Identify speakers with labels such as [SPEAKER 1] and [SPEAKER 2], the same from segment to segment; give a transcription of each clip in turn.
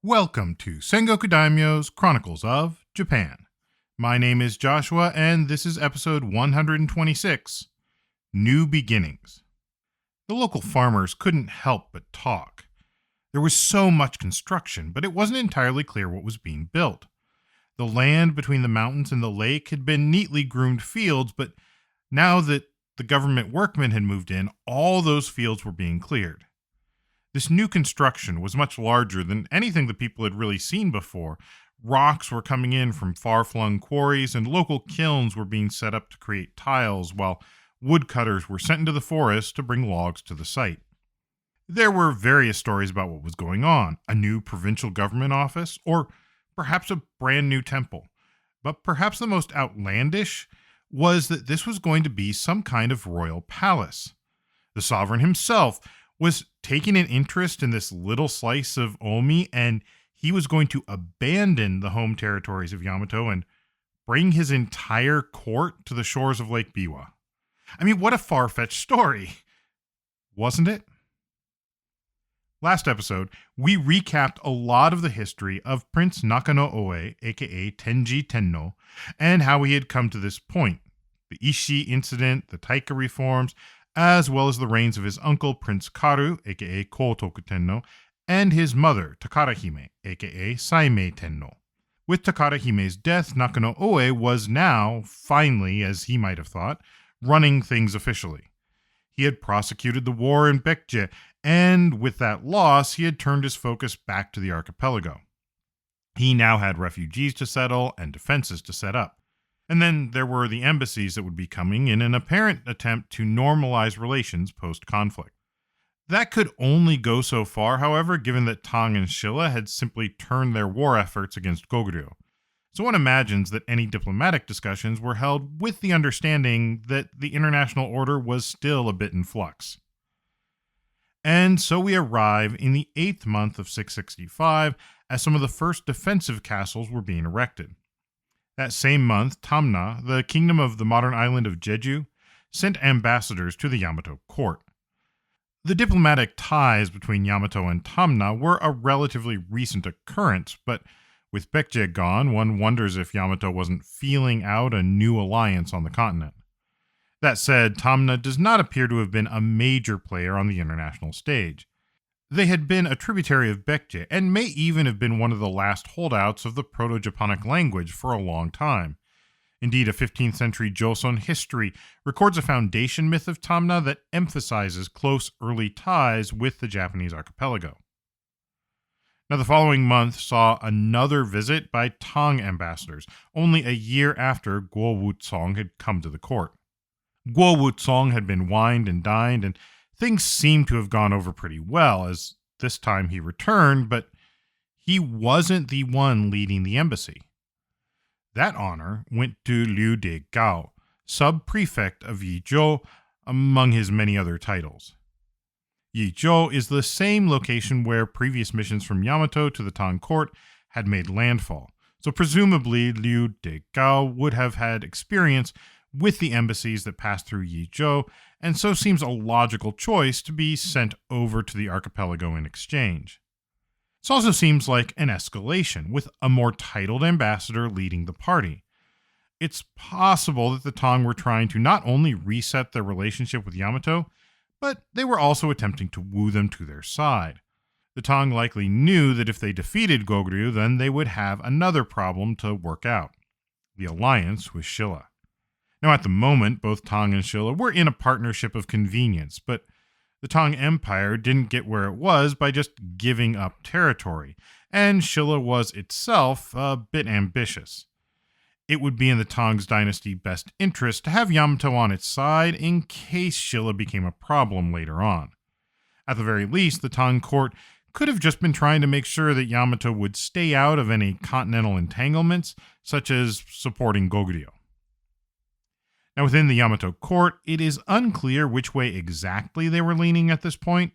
[SPEAKER 1] Welcome to Sengoku Daimyo's Chronicles of Japan. My name is Joshua, and this is episode 126, New Beginnings. The local farmers couldn't help but talk. There was so much construction, but it wasn't entirely clear what was being built. The land between the mountains and the lake had been neatly groomed fields, but now that the government workmen had moved in, all those fields were being cleared. This new construction was much larger than anything the people had really seen before. Rocks were coming in from far-flung quarries, and local kilns were being set up to create tiles, while woodcutters were sent into the forest to bring logs to the site. There were various stories about what was going on: a new provincial government office, or perhaps a brand new temple. But perhaps the most outlandish was that this was going to be some kind of royal palace. The sovereign himself was taking an interest in this little slice of Omi, and he was going to abandon the home territories of Yamato and bring his entire court to the shores of Lake Biwa. I mean, what a far-fetched story, wasn't it? Last episode, we recapped a lot of the history of Prince Naka no Oe, aka Tenji Tenno, and how he had come to this point. The Ishii incident, the Taika reforms, as well as the reigns of his uncle Prince Karu, aka Kotoku Tenno, and his mother Takarahime, aka Saimei Tenno. With Takarahime's death, Naka no Oe was now, finally, as he might have thought, running things officially. He had prosecuted the war in Baekje, and with that loss, he had turned his focus back to the archipelago. He now had refugees to settle and defenses to set up. And then there were the embassies that would be coming in an apparent attempt to normalize relations post-conflict. That could only go so far, however, given that Tang and Shilla had simply turned their war efforts against Goguryeo. So one imagines that any diplomatic discussions were held with the understanding that the international order was still a bit in flux. And so we arrive in the 8th month of 665 as some of the first defensive castles were being erected. That same month, Tamna, the kingdom of the modern island of Jeju, sent ambassadors to the Yamato court. The diplomatic ties between Yamato and Tamna were a relatively recent occurrence, but with Baekje gone, one wonders if Yamato wasn't feeling out a new alliance on the continent. That said, Tamna does not appear to have been a major player on the international stage. They had been a tributary of Baekje, and may even have been one of the last holdouts of the Proto-Japonic language for a long time. Indeed, a 15th century Joseon history records a foundation myth of Tamna that emphasizes close early ties with the Japanese archipelago. Now, the following month saw another visit by Tang ambassadors, only a year after Guo Wutsong had come to the court. Guo Wutsong had been wined and dined, and things seemed to have gone over pretty well, as this time he returned, but he wasn't the one leading the embassy. That honor went to Liu de Gao, sub-prefect of Yizhou, among his many other titles. Yizhou is the same location where previous missions from Yamato to the Tang court had made landfall, so presumably Liu de Gao would have had experience with the embassies that passed through Yizhou, and so seems a logical choice to be sent over to the archipelago in exchange. This also seems like an escalation, with a more titled ambassador leading the party. It's possible that the Tang were trying to not only reset their relationship with Yamato, but they were also attempting to woo them to their side. The Tang likely knew that if they defeated Goguryeo, then they would have another problem to work out: the alliance with Shilla. Now, at the moment, both Tang and Shilla were in a partnership of convenience, but the Tang Empire didn't get where it was by just giving up territory, and Shilla was itself a bit ambitious. It would be in the Tang's dynasty best interest to have Yamato on its side in case Shilla became a problem later on. At the very least, the Tang court could have just been trying to make sure that Yamato would stay out of any continental entanglements, such as supporting Goguryeo. Now, within the Yamato court, it is unclear which way exactly they were leaning at this point.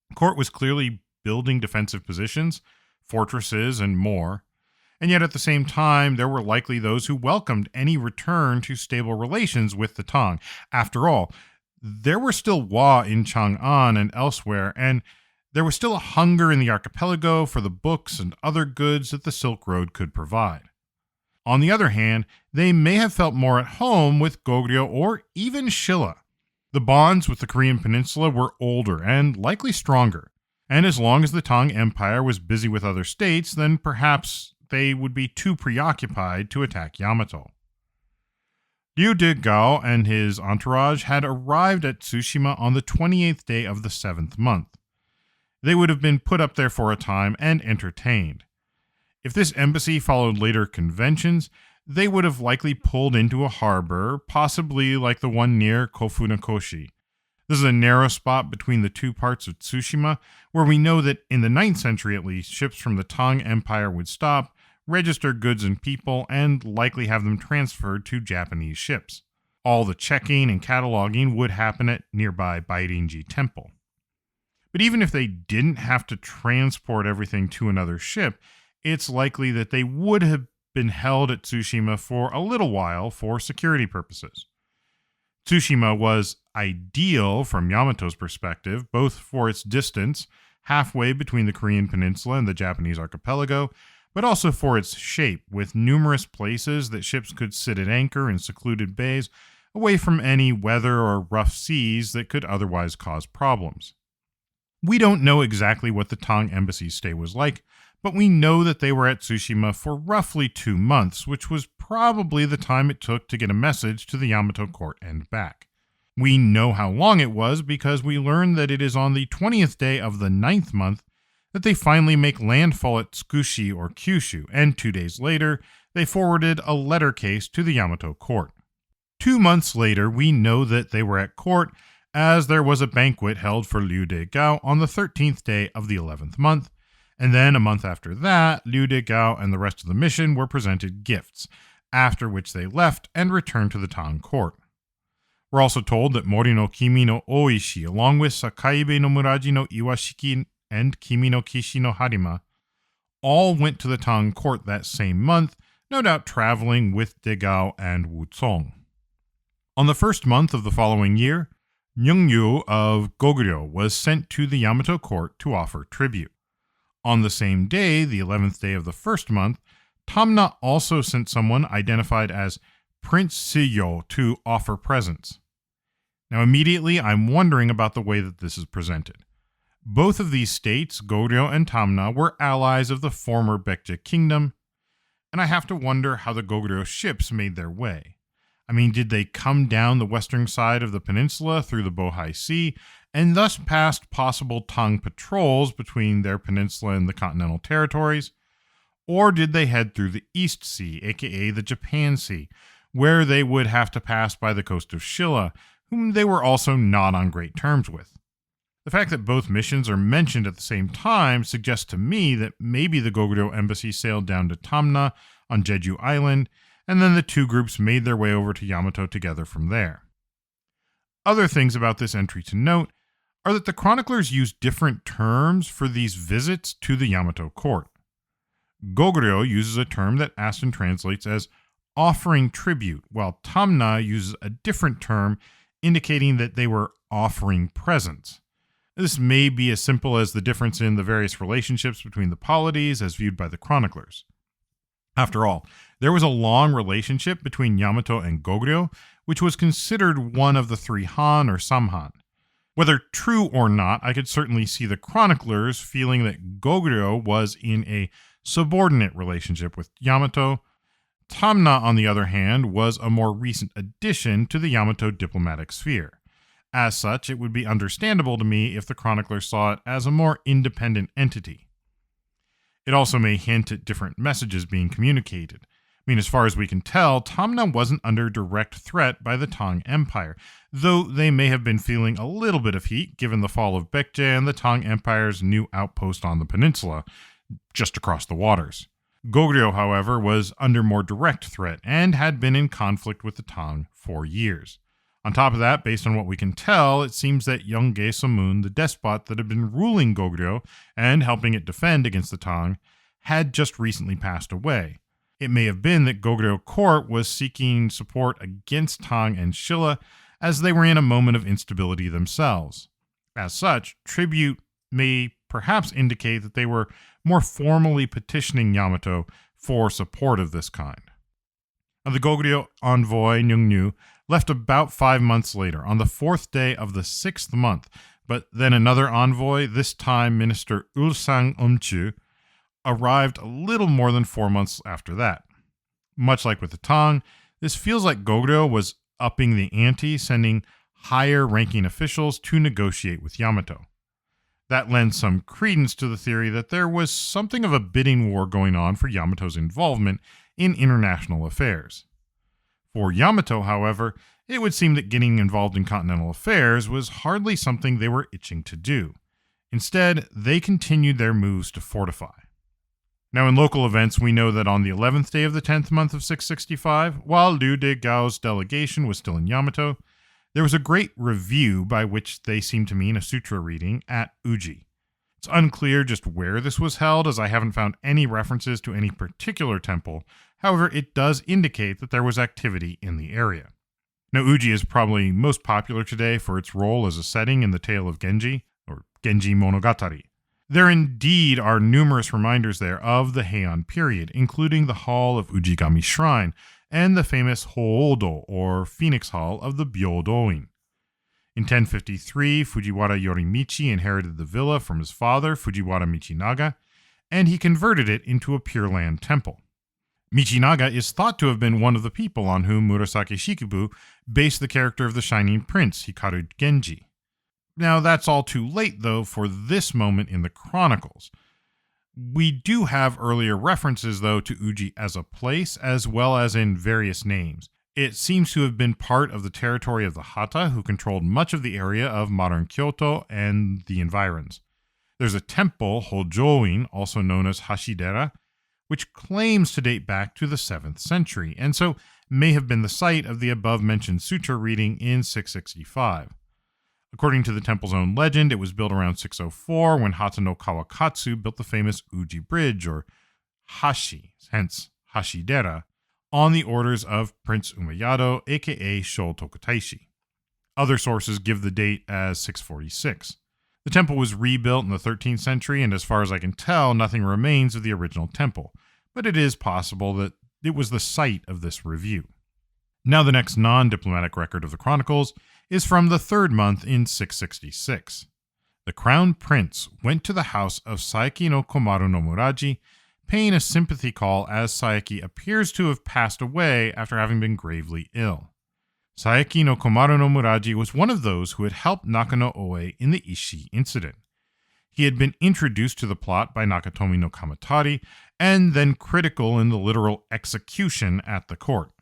[SPEAKER 1] The court was clearly building defensive positions, fortresses, and more. And yet at the same time, there were likely those who welcomed any return to stable relations with the Tang. After all, there were still Wa in Chang'an and elsewhere, and There was still a hunger in the archipelago for the books and other goods that the Silk Road could provide. On the other hand, they may have felt more at home with Goguryeo or even Shilla. The bonds with the Korean peninsula were older and likely stronger, and as long as the Tang Empire was busy with other states, then perhaps they would be too preoccupied to attack Yamato. Liu Degao and his entourage had arrived at Tsushima on the 28th day of the 7th month. They would have been put up there for a time and entertained. If this embassy followed later conventions, they would have likely pulled into a harbor, possibly like the one near Kofunakoshi. This is a narrow spot between the two parts of Tsushima, where we know that in the 9th century at least, ships from the Tang Empire would stop, register goods and people, and likely have them transferred to Japanese ships. All the checking and cataloging would happen at nearby Bairinji Temple. But even if they didn't have to transport everything to another ship, it's likely that they would have been held at Tsushima for a little while for security purposes. Tsushima was ideal from Yamato's perspective, both for its distance, halfway between the Korean peninsula and the Japanese archipelago, but also for its shape, with numerous places that ships could sit at anchor in secluded bays, away from any weather or rough seas that could otherwise cause problems. We don't know exactly what the Tang embassy's stay was like, but we know that they were at Tsushima for roughly 2 months, which was probably the time it took to get a message to the Yamato court and back. We know how long it was because we learned that it is on the 20th day of the 9th month that they finally make landfall at Tsukushi or Kyushu, and 2 days later, they forwarded a letter case to the Yamato court. 2 months later, we know that they were at court, as there was a banquet held for Liu Degao on the 13th day of the 11th month, and then a month after that, Liu Degao and the rest of the mission were presented gifts, after which they left and returned to the Tang court. We're also told that Mori no Kimi no Oishi, along with Sakaibe no Muraji no Iwashiki and Kimi no Kishi no Harima, all went to the Tang court that same month, no doubt traveling with Degao and Wuzong. On the first month of the following year, Nyungyu of Goguryeo was sent to the Yamato court to offer tribute. On the same day, the 11th day of the first month, Tamna also sent someone identified as Prince Siyo to offer presents. Now immediately, I'm wondering about the way that this is presented. Both of these states, Goguryeo and Tamna, were allies of the former Baekje kingdom, and I have to wonder how the Goguryeo ships made their way. I mean, did they come down the western side of the peninsula through the Bohai Sea, and thus past possible Tang patrols between their peninsula and the continental territories? Or did they head through the East Sea, aka the Japan Sea, where they would have to pass by the coast of Shilla, whom they were also not on great terms with? The fact that both missions are mentioned at the same time suggests to me that maybe the Goguryeo embassy sailed down to Tamna on Jeju Island, and then the two groups made their way over to Yamato together from there. Other things about this entry to note are that the chroniclers use different terms for these visits to the Yamato court. Goguryeo uses a term that Aston translates as offering tribute, while Tamna uses a different term indicating that they were offering presents. This may be as simple as the difference in the various relationships between the polities as viewed by the chroniclers. After all, there was a long relationship between Yamato and Goguryeo, which was considered one of the three Han or Samhan. Whether true or not, I could certainly see the chroniclers feeling that Goguryeo was in a subordinate relationship with Yamato. Tamna, on the other hand, was a more recent addition to the Yamato diplomatic sphere. As such, it would be understandable to me if the chroniclers saw it as a more independent entity. It also may hint at different messages being communicated. I mean, as far as we can tell, Tamna wasn't under direct threat by the Tang Empire, though they may have been feeling a little bit of heat given the fall of Baekje and the Tang Empire's new outpost on the peninsula, just across the waters. Goguryeo, however, was under more direct threat and had been in conflict with the Tang for years. On top of that, based on what we can tell, it seems that young Geesamun, the despot that had been ruling Goguryeo and helping it defend against the Tang, had just recently passed away. It may have been that Goguryeo court was seeking support against Tang and Shilla as they were in a moment of instability themselves. As such, tribute may perhaps indicate that they were more formally petitioning Yamato for support of this kind. The Goguryeo envoy Nyungnu left about 5 months later, on the 4th day of the 6th month, but then another envoy, this time Minister Ulsang Umchu, arrived a little more than 4 months after that. Much like with the Tang, this feels like Goguryeo was upping the ante, sending higher-ranking officials to negotiate with Yamato. That lends some credence to the theory that there was something of a bidding war going on for Yamato's involvement in international affairs. For Yamato, however, it would seem that getting involved in continental affairs was hardly something they were itching to do. Instead, they continued their moves to fortify. Now, in local events, we know that on the 11th day of the 10th month of 665, while Liu de Gao's delegation was still in Yamato, there was a great review, by which they seem to mean a sutra reading, at Uji. It's unclear just where this was held, as I haven't found any references to any particular temple. However, it does indicate that there was activity in the area. Now, Uji is probably most popular today for its role as a setting in the tale of Genji, or Genji Monogatari. There indeed are numerous reminders there of the Heian period, including the Hall of Ujigami Shrine and the famous Hoodo, or Phoenix Hall of the Byodoin. In 1053, Fujiwara Yorimichi inherited the villa from his father, Fujiwara Michinaga, and he converted it into a Pure Land temple. Michinaga is thought to have been one of the people on whom Murasaki Shikibu based the character of the Shining Prince, Hikaru Genji. Now, that's all too late, though, for this moment in the Chronicles. We do have earlier references, though, to Uji as a place, as well as in various names. It seems to have been part of the territory of the Hata, who controlled much of the area of modern Kyoto and the environs. There's a temple, Hojoin, also known as Hashidera, which claims to date back to the 7th century, and so may have been the site of the above-mentioned sutra reading in 665. According to the temple's own legend, it was built around 604 when Hata no Kawakatsu built the famous Uji Bridge, or Hashi, hence Hashidera, on the orders of Prince Umayado, aka Sho Tokutaishi. Other sources give the date as 646. The temple was rebuilt in the 13th century, and as far as I can tell, nothing remains of the original temple, but it is possible that it was the site of this review. Now, the next non-diplomatic record of the Chronicles is from the 3rd month in 666. The crown prince went to the house of Saeki no Komaru no Muraji, paying a sympathy call as Saeki appears to have passed away after having been gravely ill. Saeki no Komaru no Muraji was one of those who had helped Naka no Oe in the Ishii incident. He had been introduced to the plot by Nakatomi no Kamatari, and then critical in the literal execution at the court.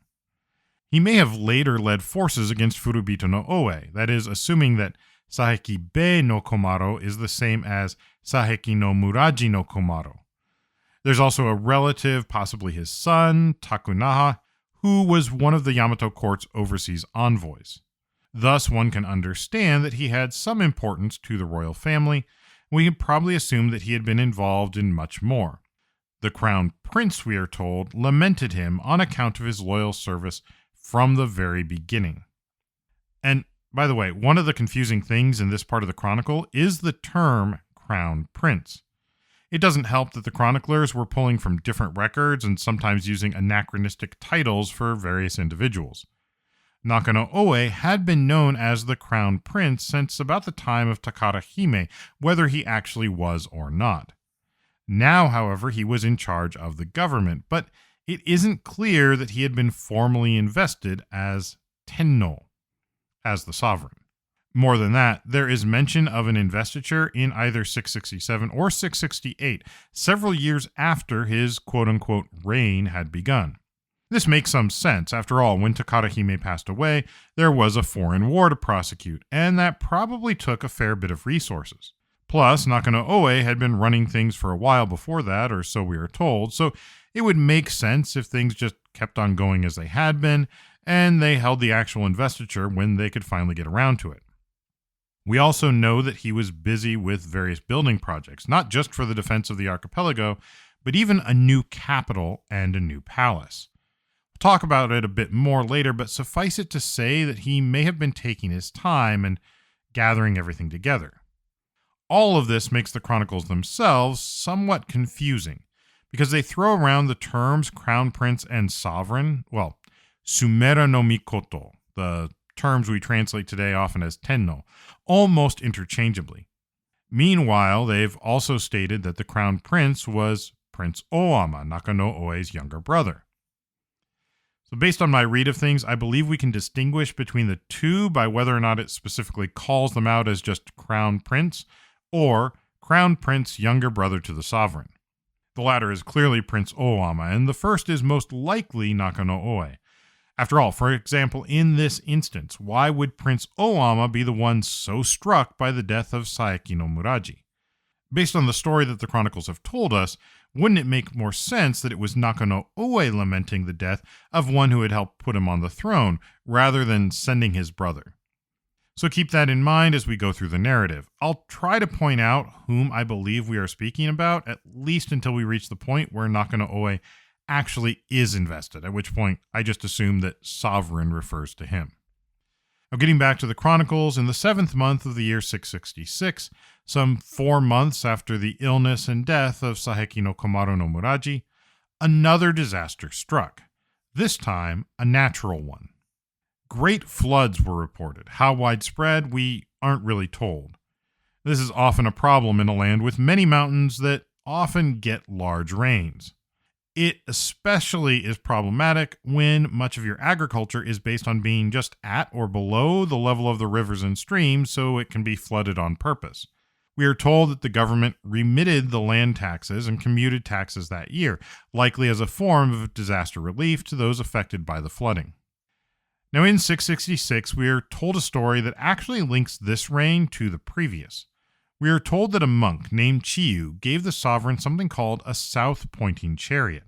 [SPEAKER 1] He may have later led forces against Furubito no Oe, that is, assuming that Saeki Be no Komaro is the same as Saeki no Muraji no Komaro. There's also a relative, possibly his son, Takunaha, who was one of the Yamato court's overseas envoys. Thus, one can understand that he had some importance to the royal family. We can probably assume that he had been involved in much more. The crown prince, we are told, lamented him on account of his loyal service from the very beginning. And, by the way, one of the confusing things in this part of the chronicle is the term crown prince. It doesn't help that the chroniclers were pulling from different records and sometimes using anachronistic titles for various individuals. Naka no Oe had been known as the crown prince since about the time of Takara Hime, whether he actually was or not. Now, however, he was in charge of the government, but it isn't clear that he had been formally invested as Tenno, as the sovereign. More than that, there is mention of an investiture in either 667 or 668, several years after his quote-unquote reign had begun. This makes some sense. After all, when Takara Hime passed away, there was a foreign war to prosecute, and that probably took a fair bit of resources. Plus, Naka no Oe had been running things for a while before that, or so we are told, so it would make sense if things just kept on going as they had been, and they held the actual investiture when they could finally get around to it. We also know that he was busy with various building projects, not just for the defense of the archipelago, but even a new capital and a new palace. We'll talk about it a bit more later, but suffice it to say that he may have been taking his time and gathering everything together. All of this makes the Chronicles themselves somewhat confusing, because they throw around the terms crown prince and sovereign, well, Sumera no Mikoto, the terms we translate today often as Tenno, almost interchangeably. Meanwhile, they've also stated that the crown prince was Prince Oama, Naka no Oe's younger brother. So based on my read of things, I believe we can distinguish between the two by whether or not it specifically calls them out as just crown prince or crown prince younger brother to the sovereign. The latter is clearly Prince Oama, and the first is most likely Naka no Oe. After all, for example, in this instance, why would Prince Oama be the one so struck by the death of Saeki no Muraji? Based on the story that the Chronicles have told us, wouldn't it make more sense that it was Naka no Oe lamenting the death of one who had helped put him on the throne, rather than sending his brother? So keep that in mind as we go through the narrative. I'll try to point out whom I believe we are speaking about, at least until we reach the point where Naka no Oe actually is invested, at which point I just assume that sovereign refers to him. Now, getting back to the Chronicles, in the 7th month of the year 666, some 4 months after the illness and death of Saeki no Komaru no Muraji, another disaster struck, this time a natural one. Great floods were reported. How widespread, we aren't really told. This is often a problem in a land with many mountains that often get large rains. It especially is problematic when much of your agriculture is based on being just at or below the level of the rivers and streams, so it can be flooded on purpose. We are told that the government remitted the land taxes and commuted taxes that year, likely as a form of disaster relief to those affected by the flooding. Now, in 666, we are told a story that actually links this reign to the previous. We are told that a monk named Chiyu gave the sovereign something called a south-pointing chariot.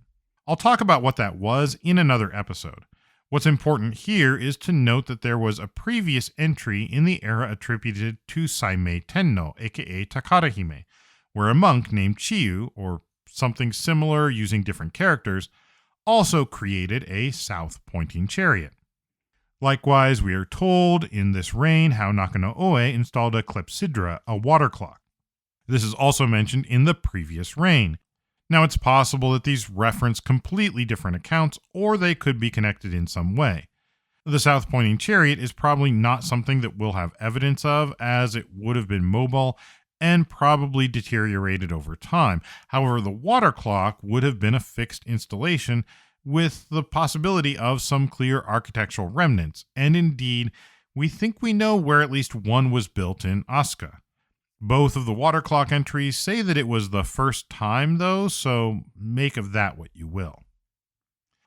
[SPEAKER 1] I'll talk about what that was in another episode. What's important here is to note that there was a previous entry in the era attributed to Saimei Tenno, aka Takarahime, where a monk named Chiyu, or something similar using different characters, also created a south-pointing chariot. Likewise, we are told in this reign how Naka no Oe installed a clepsydra, a water clock. This is also mentioned in the previous reign. Now, it's possible that these reference completely different accounts, or they could be connected in some way. The south-pointing chariot is probably not something that we'll have evidence of, as it would have been mobile and probably deteriorated over time. However, the water clock would have been a fixed installation with the possibility of some clear architectural remnants, and indeed, we think we know where at least one was built in Asuka. Both of the water clock entries say that it was the first time, though, so make of that what you will.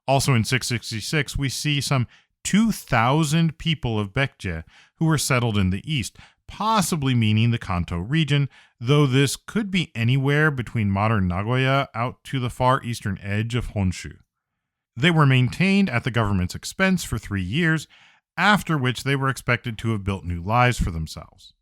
[SPEAKER 1] Also in 666, we see some 2,000 people of Baekje who were settled in the east, possibly meaning the Kanto region, though this could be anywhere between modern Nagoya out to the far eastern edge of Honshu. They were maintained at the government's expense for 3 years, after which they were expected to have built new lives for themselves.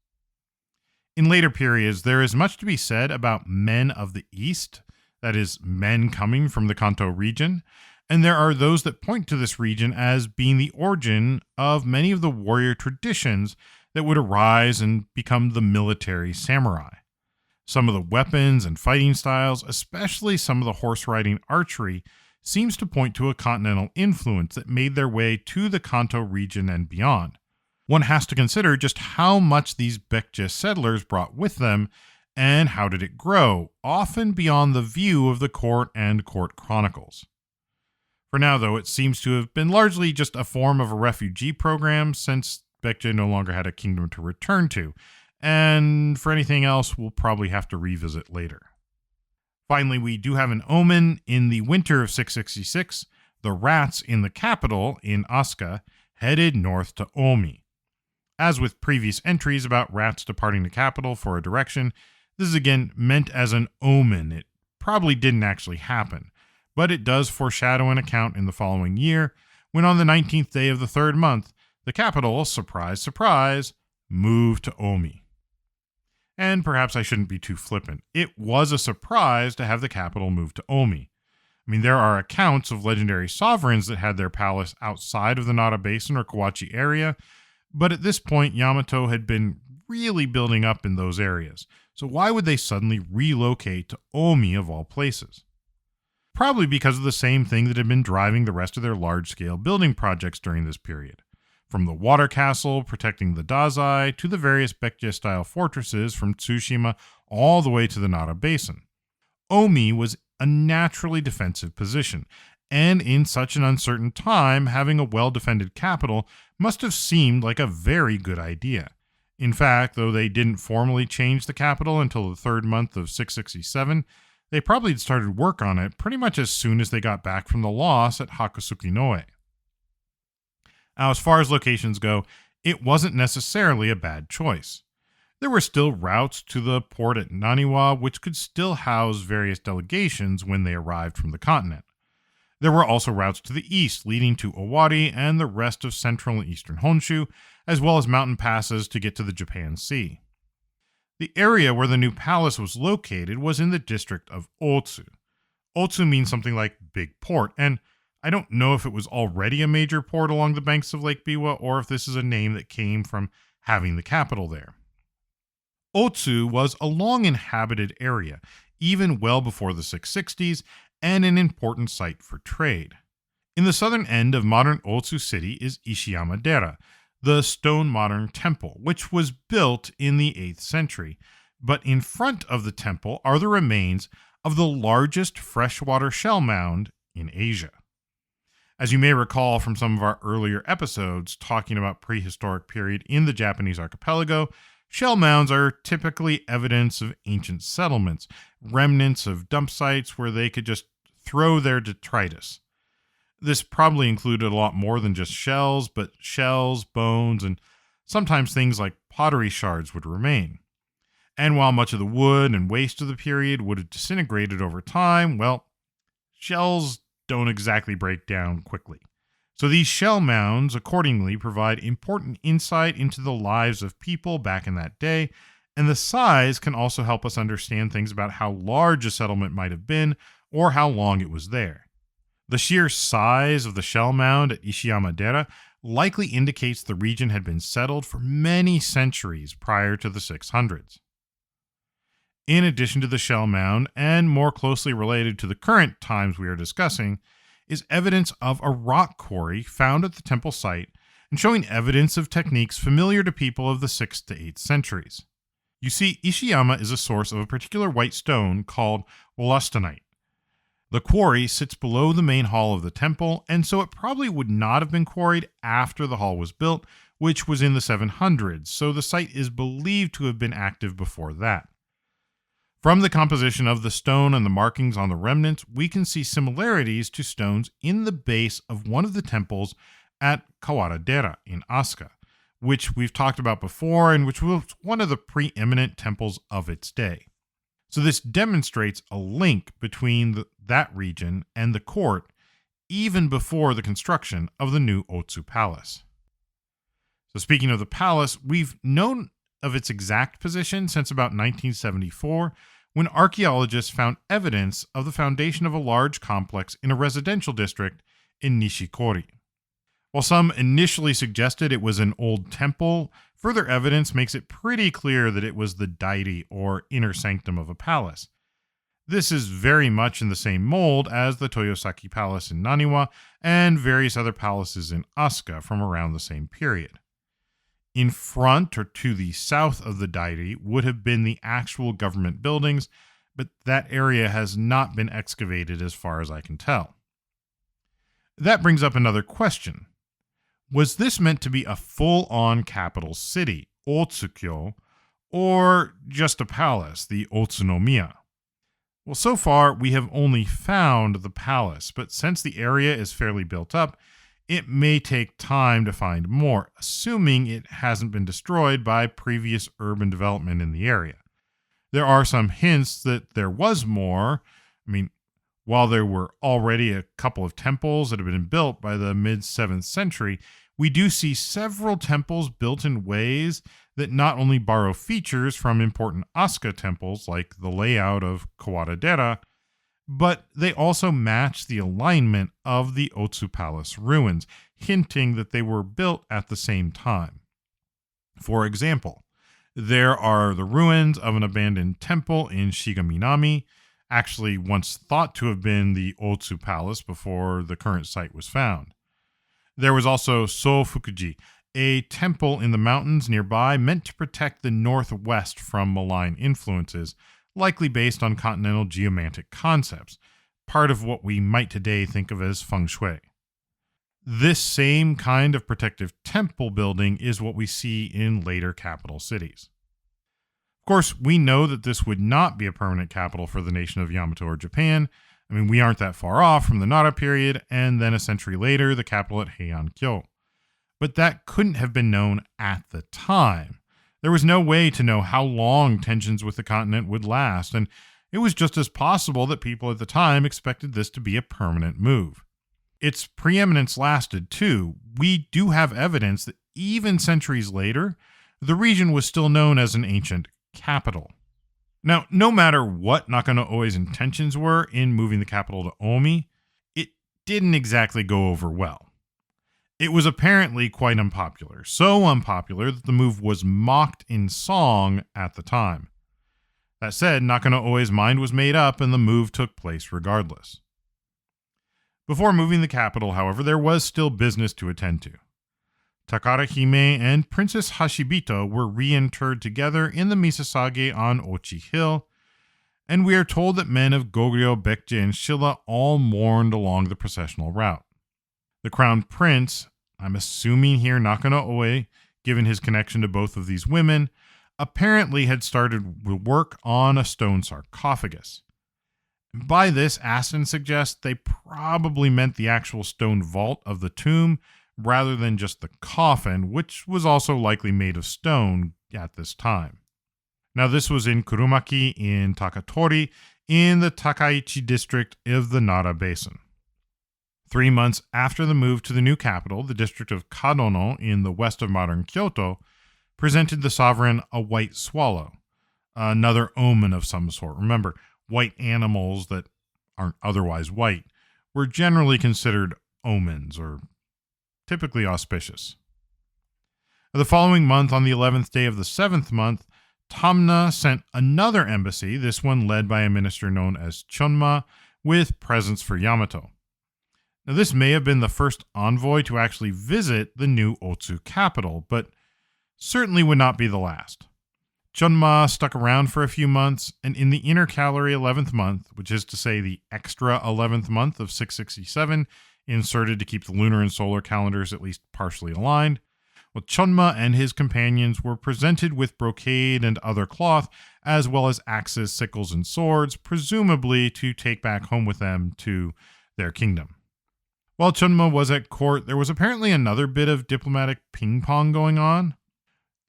[SPEAKER 1] In later periods, there is much to be said about men of the East, that is, men coming from the Kanto region, and there are those that point to this region as being the origin of many of the warrior traditions that would arise and become the military samurai. Some of the weapons and fighting styles, especially some of the horse riding archery, seems to point to a continental influence that made their way to the Kanto region and beyond. One has to consider just how much these Baekje settlers brought with them, and how did it grow, often beyond the view of the court and court chronicles. For now, though, it seems to have been largely just a form of a refugee program, since Baekje no longer had a kingdom to return to, and for anything else, we'll probably have to revisit later. Finally, we do have an omen in the winter of 666. The rats in the capital, in Asuka, headed north to Omi. As with previous entries about rats departing the capital for a direction, this is again meant as an omen. It probably didn't actually happen, but it does foreshadow an account in the following year, when on the 19th day of the 3rd month, the capital, surprise, surprise, moved to Omi. And perhaps I shouldn't be too flippant. It was a surprise to have the capital move to Omi. I mean, there are accounts of legendary sovereigns that had their palace outside of the Nara Basin or Kawachi area, but at this point, Yamato had been really building up in those areas, So why would they suddenly relocate to Omi of all places? Probably because of the same thing that had been driving the rest of their large-scale building projects during this period. From the water castle protecting the Dazai to the various Baekje-style fortresses from Tsushima all the way to the Nara Basin. Omi was a naturally defensive position, and in such an uncertain time, having a well-defended capital must have seemed like a very good idea. In fact, though they didn't formally change the capital until the third month of 667, they probably had started work on it pretty much as soon as they got back from the loss at Hakusukinoe. Now, as far as locations go, it wasn't necessarily a bad choice. There were still routes to the port at Naniwa, which could still house various delegations when they arrived from the continent. There were also routes to the east leading to Owari and the rest of central and eastern Honshu, as well as mountain passes to get to the Japan Sea. The area where the new palace was located was in the district of Otsu. Otsu means something like big port, and I don't know if it was already a major port along the banks of Lake Biwa or if this is a name that came from having the capital there. Otsu was a long-inhabited area, even well before the 660s, and an important site for trade. In the southern end of modern Otsu city is Ishiyama-dera, the stone modern temple, which was built in the 8th century. But in front of the temple are the remains of the largest freshwater shell mound in Asia. As you may recall from some of our earlier episodes talking about prehistoric period in the Japanese archipelago, shell mounds are typically evidence of ancient settlements, remnants of dump sites where they could just throw their detritus. This probably included a lot more than just shells, but shells, bones, and sometimes things like pottery shards would remain. And while much of the wood and waste of the period would have disintegrated over time, well, shells don't exactly break down quickly. So these shell mounds accordingly provide important insight into the lives of people back in that day, and the size can also help us understand things about how large a settlement might have been or how long it was there. The sheer size of the shell mound at Ishiyama-dera likely indicates the region had been settled for many centuries prior to the 600s. In addition to the shell mound, and more closely related to the current times we are discussing, is evidence of a rock quarry found at the temple site and showing evidence of techniques familiar to people of the 6th to 8th centuries. You see, Ishiyama is a source of a particular white stone called wollastonite. The quarry sits below the main hall of the temple, and so it probably would not have been quarried after the hall was built, which was in the 700s, so the site is believed to have been active before that. From the composition of the stone and the markings on the remnants, we can see similarities to stones in the base of one of the temples at Kawara-dera in Asuka, which we've talked about before and which was one of the preeminent temples of its day. So this demonstrates a link between that region and the court even before the construction of the new Otsu Palace. So speaking of the palace, we've known of its exact position since about 1974, when archaeologists found evidence of the foundation of a large complex in a residential district in Nishikori. While some initially suggested it was an old temple, further evidence makes it pretty clear that it was the dairi, or inner sanctum of a palace. This is very much in the same mold as the Toyosaki Palace in Naniwa and various other palaces in Asuka from around the same period. In front or to the south of the dairi would have been the actual government buildings, but that area has not been excavated as far as I can tell. That brings up another question. Was this meant to be a full-on capital city, Otsukyo, or just a palace, the Otsunomiya? Well, so far we have only found the palace, but since the area is fairly built up, it may take time to find more, assuming it hasn't been destroyed by previous urban development in the area. There are some hints that there was more. While there were already a couple of temples that had been built by the mid-7th century, we do see several temples built in ways that not only borrow features from important Asuka temples like the layout of Kawara-dera, but they also match the alignment of the Otsu Palace ruins, hinting that they were built at the same time. For example, There are the ruins of an abandoned temple in Shigaminami, actually once thought to have been the Otsu Palace before the current site was found. There was also Sofukuji, a temple in the mountains nearby meant to protect the northwest from malign influences, likely based on continental geomantic concepts, part of what we might today think of as feng shui. This same kind of protective temple building is what we see in later capital cities. Of course, we know that this would not be a permanent capital for the nation of Yamato or Japan. I mean, we aren't that far off from the Nara period, and then a century later, the capital at Heian-kyo. But that couldn't have been known at the time. There was no way to know how long tensions with the continent would last, and it was just as possible that people at the time expected this to be a permanent move. Its preeminence lasted too. We do have evidence that even centuries later, the region was still known as an ancient capital. Now, no matter what Naka no Oe's intentions were in moving the capital to Omi, it didn't exactly go over well. It was apparently quite unpopular, so unpopular that the move was mocked in song at the time. That said, Naka no Oe's mind was made up and the move took place regardless. Before moving the capital, however, there was still business to attend to. Takara Hime and Princess Hashibito were reinterred together in the Misasage on Ochi Hill, and we are told that men of Goryeo, Baekje, and Shilla all mourned along the processional route. The crown prince, I'm assuming here Naka no Oe, given his connection to both of these women, apparently had started work on a stone sarcophagus. By this, Aston suggests they probably meant the actual stone vault of the tomb rather than just the coffin, which was also likely made of stone at this time. Now, this was in Kurumaki in Takatori in the Takaichi district of the Nara Basin. 3 months after the move to the new capital, the district of Kadono in the west of modern Kyoto presented the sovereign a white swallow, another omen of some sort. Remember, white animals that aren't otherwise white were generally considered omens or typically auspicious. The following month, on the 11th day of the 7th month, Tamna sent another embassy, this one led by a minister known as Chonma, with presents for Yamato. Now, this may have been the first envoy to actually visit the new Otsu capital, but certainly would not be the last. Chonma stuck around for a few months, and in the intercalary 11th month, which is to say the extra 11th month of 667, inserted to keep the lunar and solar calendars at least partially aligned, well, Chonma and his companions were presented with brocade and other cloth, as well as axes, sickles, and swords, presumably to take back home with them to their kingdom. While Chonma was at court, there was apparently another bit of diplomatic ping-pong going on.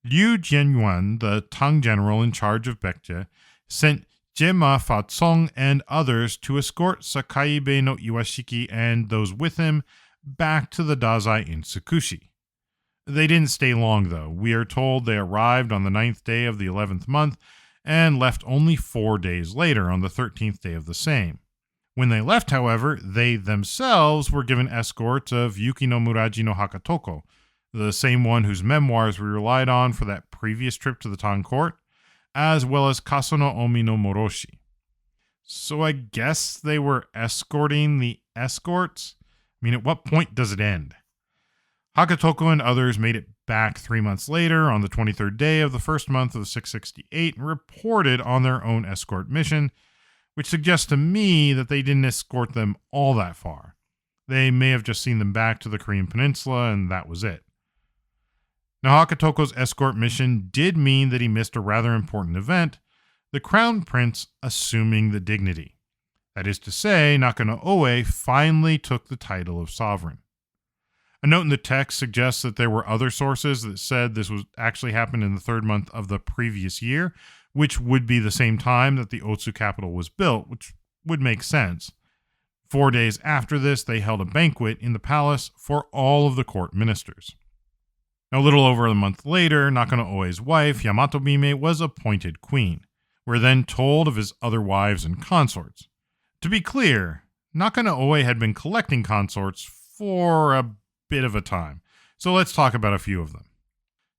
[SPEAKER 1] Liu Jianyuan, the Tang general in charge of Baekje, sent Jema Fatsong and others to escort Sakaibe no Iwashiki and those with him back to the Dazai in Tsukushi. They didn't stay long, though. We are told they arrived on the 9th day of the 11th month and left only 4 days later on the 13th day of the same. When they left, however, they themselves were given escorts of Yuki no Muraji no Hakatoko, the same one whose memoirs we relied on for that previous trip to the Tang court, as well as Kaso no Omi no Moroshi. So I guess they were escorting the escorts? I mean, at what point does it end? Hakatoko and others made it back 3 months later on the 23rd day of the first month of 668 and reported on their own escort mission, which suggests to me that they didn't escort them all that far. They may have just seen them back to the Korean peninsula and that was it. Now, Hakatoko's escort mission did mean that he missed a rather important event, the crown prince assuming the dignity. That is to say, Naka no Oe finally took the title of sovereign. A note in the text suggests that there were other sources that said this was actually happened in the 3rd month of the previous year, which would be the same time that the Otsu capital was built, which would make sense. 4 days after this, they held a banquet in the palace for all of the court ministers. Now, a little over a month later, Naka no Oe's wife, Yamato Bime, was appointed queen. We're then told of his other wives and consorts. To be clear, Naka no Oe had been collecting consorts for a bit of a time, so let's talk about a few of them.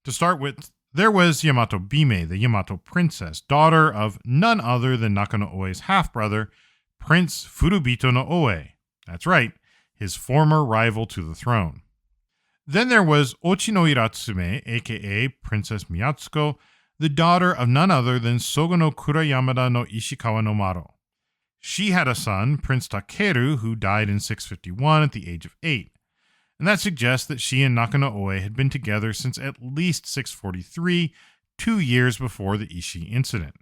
[SPEAKER 1] To start with, There was Yamato Bime, the Yamato princess, daughter of none other than Naka no Oe's half-brother, Prince Furubito no Oe. That's right, his former rival to the throne. Then there was Ochi no Iratsume, aka Princess Miyatsuko, the daughter of none other than Sogo no Kurayamada no Ishikawa no Maro. She had a son, Prince Takeru, who died in 651 at the age of 8. And that suggests that she and Naka no Oe had been together since at least 643, 2 years before the Ishii incident.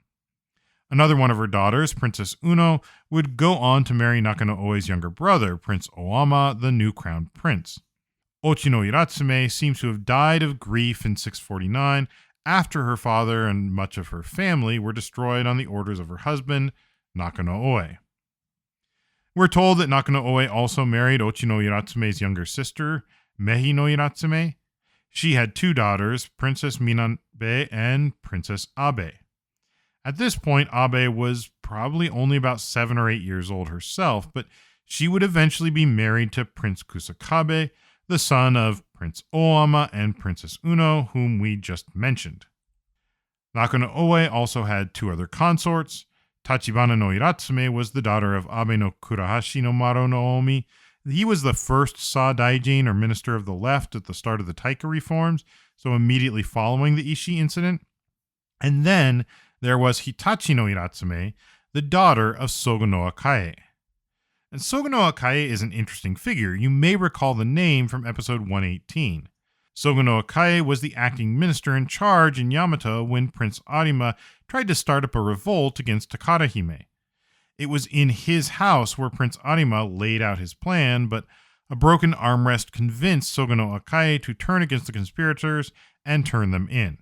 [SPEAKER 1] Another one of her daughters, Princess Uno, would go on to marry Naka no Oe's younger brother, Prince Oama, the new crowned prince. Ochi no Iratsume seems to have died of grief in 649 after her father and much of her family were destroyed on the orders of her husband, Naka no Oe. We're told that Naka no Oe also married Ochi no Iratsume's younger sister, Mehi no Iratsume. She had 2 daughters, Princess Minabe and Princess Abe. At this point, Abe was probably only about 7 or 8 years old herself, but she would eventually be married to Prince Kusakabe, the son of Prince Oama and Princess Uno, whom we just mentioned. Naka no Oe also had 2 other consorts. Tachibana no Iratsume was the daughter of Abe no Kurahashi no Maro no Omi. He was the first Sa-daijin, or minister of the left, at the start of the Taika reforms, so immediately following the Ishii incident. And then there was Hitachi no Iratsume, the daughter of Sogo no Akae. And Sogo no Akae is an interesting figure. You may recall the name from episode 118. Sogo no Akae was the acting minister in charge in Yamato when Prince Arima tried to start up a revolt against Takara-hime. It was in his house where Prince Arima laid out his plan, but a broken armrest convinced Sogo no Akae to turn against the conspirators and turn them in.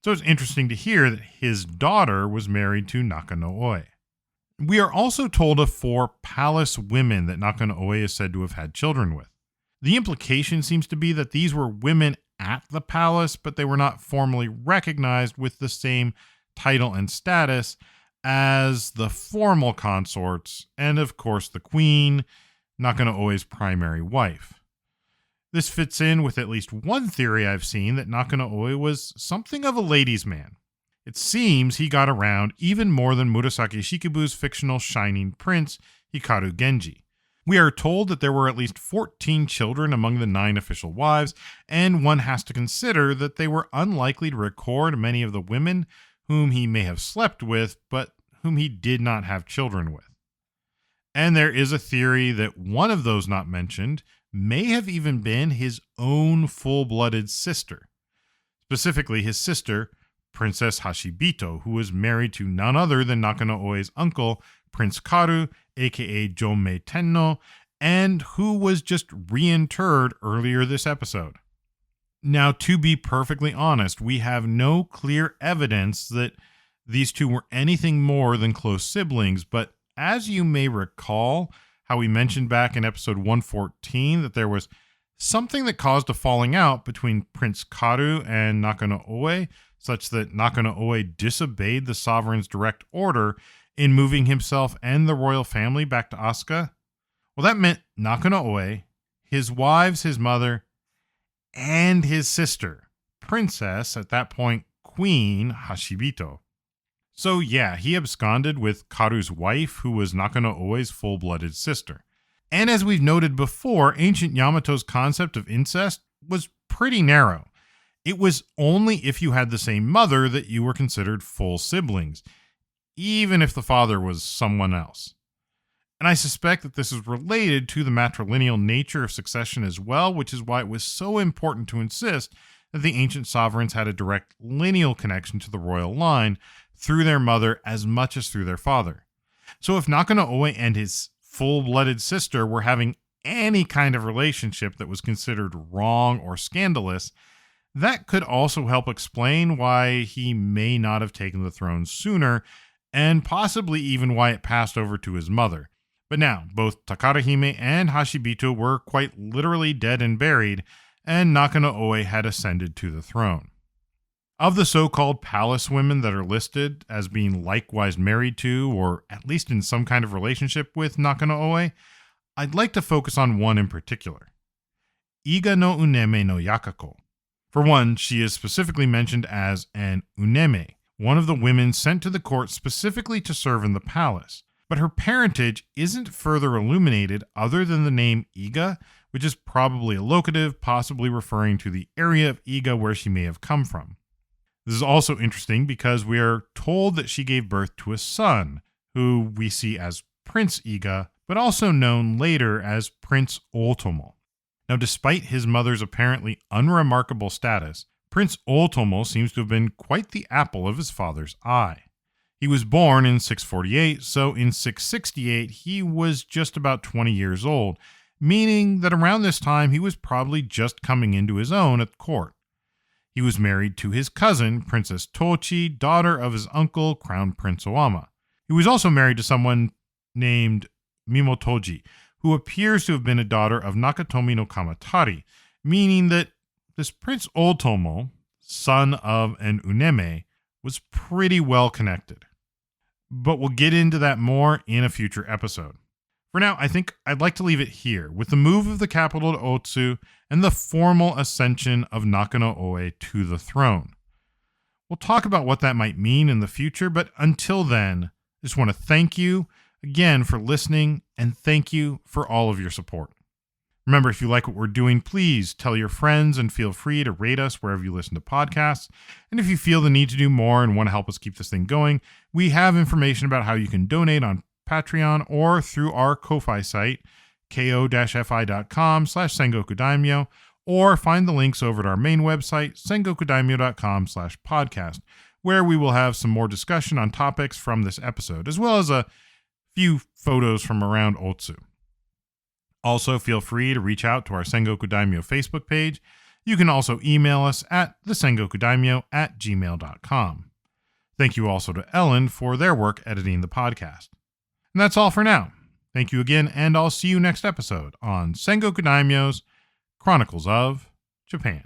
[SPEAKER 1] So it's interesting to hear that his daughter was married to Naka no Oe. We are also told of 4 palace women that Naka no Oe is said to have had children with. The implication seems to be that these were women at the palace, but they were not formally recognized with the same title and status as the formal consorts, and of course the queen, Naka no Oe's primary wife. This fits in with at least one theory I've seen that Naka no Oe was something of a ladies' man. It seems he got around even more than Murasaki Shikibu's fictional shining prince, Hikaru Genji. We are told that there were at least 14 children among the 9 official wives, and one has to consider that they were unlikely to record many of the women whom he may have slept with, but whom he did not have children with. And there is a theory that one of those not mentioned may have even been his own full-blooded sister. Specifically, his sister, Princess Hashibito, who was married to none other than Naka no Oe's uncle, Prince Karu, aka Jomei Tenno, and who was just reinterred earlier this episode. Now, to be perfectly honest, we have no clear evidence that these two were anything more than close siblings, but as you may recall, how we mentioned back in episode 114 that there was something that caused a falling out between Prince Karu and Naka no Oe, such that Naka no Oe disobeyed the sovereign's direct order in moving himself and the royal family back to Asuka. Well, that meant Naka no Oe, his wives, his mother, and his sister, Princess, at that point, Queen Hashibito. So yeah, he absconded with Karu's wife, who was Naka no Oe's full-blooded sister. And as we've noted before, ancient Yamato's concept of incest was pretty narrow. It was only if you had the same mother that you were considered full siblings, even if the father was someone else. And I suspect that this is related to the matrilineal nature of succession as well, which is why it was so important to insist that the ancient sovereigns had a direct lineal connection to the royal line through their mother as much as through their father. So if Naka no Oe and his full-blooded sister were having any kind of relationship that was considered wrong or scandalous, that could also help explain why he may not have taken the throne sooner, and possibly even why it passed over to his mother. But now, both Takara-hime and Hashibito were quite literally dead and buried, and Naka no Oe had ascended to the throne. Of the so-called palace women that are listed as being likewise married to, or at least in some kind of relationship with Naka no Oe, I'd like to focus on one in particular. Iga no Uneme no Yakako. For one, she is specifically mentioned as an uneme, one of the women sent to the court specifically to serve in the palace. But her parentage isn't further illuminated other than the name Iga, which is probably a locative, possibly referring to the area of Iga where she may have come from. This is also interesting because we are told that she gave birth to a son, who we see as Prince Iga, but also known later as Prince Otomo. Now, despite his mother's apparently unremarkable status, Prince Otomo seems to have been quite the apple of his father's eye. He was born in 648, so in 668 he was just about 20 years old, meaning that around this time he was probably just coming into his own at court. He was married to his cousin, Princess Tochi, daughter of his uncle, Crown Prince Owama. He was also married to someone named Mimotoji, who appears to have been a daughter of Nakatomi no Kamatari, meaning that this Prince Otomo, son of an uneme, was pretty well connected. But we'll get into that more in a future episode. For now, I think I'd like to leave it here with the move of the capital to Otsu and the formal ascension of Naka no Oe to the throne. We'll talk about what that might mean in the future, but until then, I just want to thank you again for listening, and thank you for all of your support. Remember, if you like what we're doing, please tell your friends and feel free to rate us wherever you listen to podcasts. And if you feel the need to do more and want to help us keep this thing going, we have information about how you can donate on Patreon or through our Ko-Fi site, ko-fi.com/Sengoku Daimyo, or find the links over at our main website, sengokudaimyo.com/podcast, where we will have some more discussion on topics from this episode, as well as a few photos from around Otsu. Also, feel free to reach out to our Sengoku Daimyo Facebook page. You can also email us at thesengokudaimyo@gmail.com. Thank you also to Ellen for their work editing the podcast. And that's all for now. Thank you again, and I'll see you next episode on Sengoku Daimyo's Chronicles of Japan.